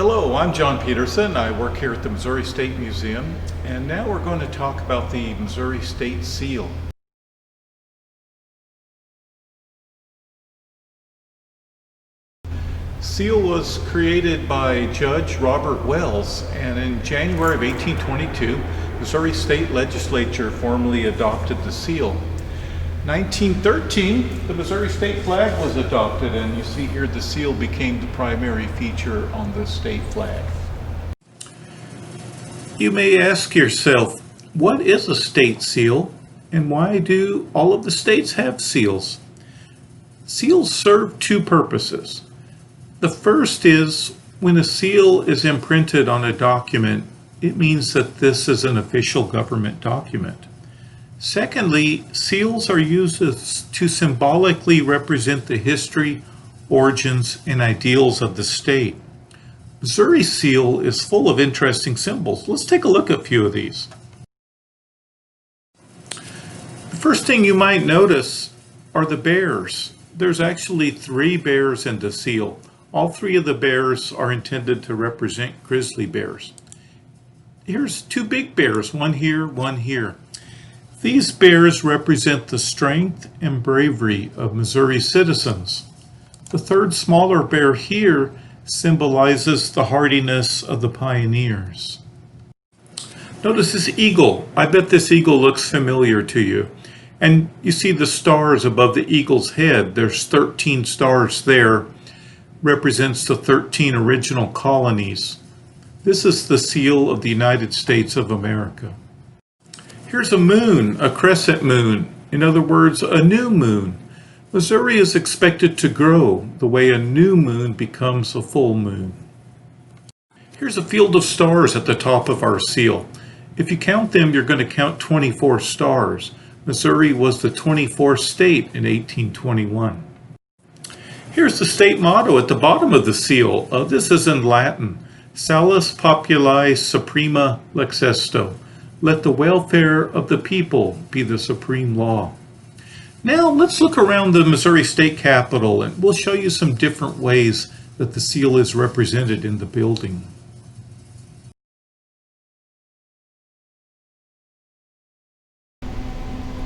Hello, I'm John Peterson. I work here at the Missouri State Museum, and now we're going to talk about the Missouri State Seal. Seal was created by Judge Robert Wells, and in January of 1822, Missouri State Legislature formally adopted the seal. 1913, the Missouri state flag was adopted, and you see here the seal became the primary feature on the state flag. You may ask yourself, what is a state seal, and why do all of the states have seals? Seals serve two purposes. The first is when a seal is imprinted on a document, it means that this is an official government document. Secondly, seals are used to symbolically represent the history, origins, and ideals of the state. Missouri's seal is full of interesting symbols. Let's take a look at a few of these. The first thing you might notice are the bears. There's actually 3 bears in the seal. All 3 of the bears are intended to represent grizzly bears. Here's 2 big bears, one here, one here. These bears represent the strength and bravery of Missouri citizens. The 3rd smaller bear here symbolizes the hardiness of the pioneers. Notice this eagle. I bet this eagle looks familiar to you. And you see the stars above the eagle's head. There's 13 stars there. Represents the 13 original colonies. This is the seal of the United States of America. Here's a moon, a crescent moon. In other words, a new moon. Missouri is expected to grow the way a new moon becomes a full moon. Here's a field of stars at the top of our seal. If you count them, you're going to count 24 stars. Missouri was the 24th state in 1821. Here's the state motto at the bottom of the seal. This is in Latin. Salus populi suprema lex esto. Let the welfare of the people be the supreme law. Now let's look around the Missouri State Capitol, and we'll show you some different ways that the seal is represented in the building.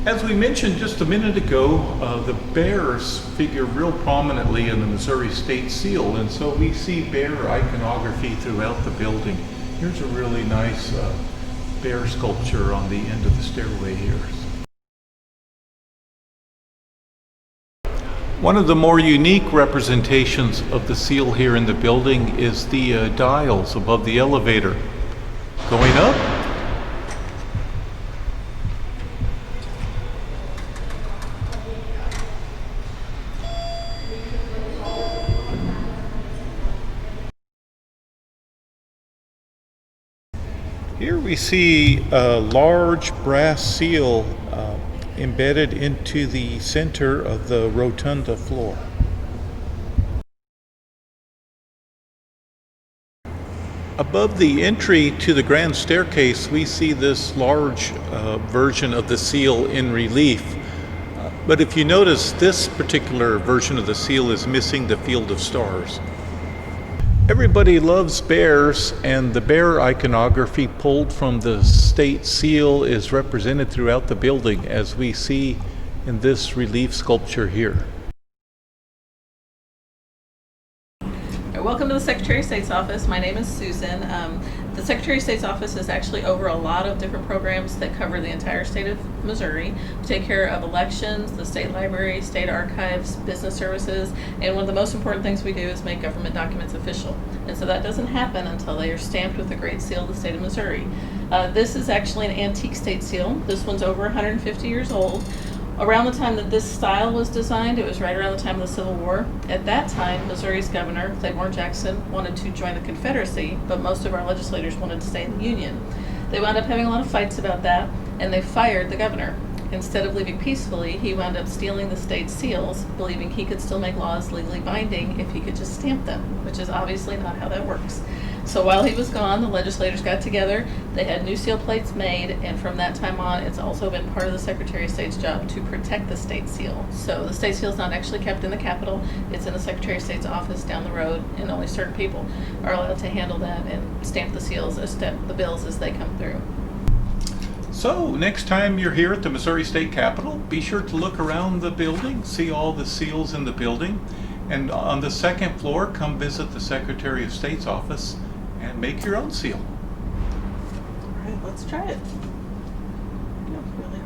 As we mentioned just a minute ago, the bears figure real prominently in the Missouri State Seal, and so we see bear iconography throughout the building. Here's a really nice bear sculpture on the end of the stairway here. One of the more unique representations of the seal here in the building is the dials above the elevator. Going up. Here we see a large brass seal embedded into the center of the rotunda floor. Above the entry to the grand staircase, we see this large version of the seal in relief. But if you notice, this particular version of the seal is missing the field of stars. Everybody loves bears, and the bear iconography pulled from the state seal is represented throughout the building, as we see in this relief sculpture here. Welcome to the Secretary of State's office. My name is Susan. The Secretary of State's office is actually over a lot of different programs that cover the entire state of Missouri. We take care of elections, the state library, state archives, business services, and one of the most important things we do is make government documents official. And so that doesn't happen until they are stamped with the Great Seal of the state of Missouri. This is actually an antique state seal. This one's over 150 years old. Around the time that this style was designed, it was right around the time of the Civil War. At that time, Missouri's governor, Claiborne Jackson, wanted to join the Confederacy, but most of our legislators wanted to stay in the Union. They wound up having a lot of fights about that, and they fired the governor. Instead of leaving peacefully, he wound up stealing the state's seals, believing he could still make laws legally binding if he could just stamp them, which is obviously not how that works. So while he was gone, the legislators got together, they had new seal plates made, and from that time on, it's also been part of the Secretary of State's job to protect the state seal. So the state seal is not actually kept in the Capitol, it's in the Secretary of State's office down the road, and only certain people are allowed to handle that and stamp the seals, stamp the bills as they come through. So next time you're here at the Missouri State Capitol, be sure to look around the building, see all the seals in the building, and on the second floor, come visit the Secretary of State's office and make your own seal. All right, let's try it. Feels really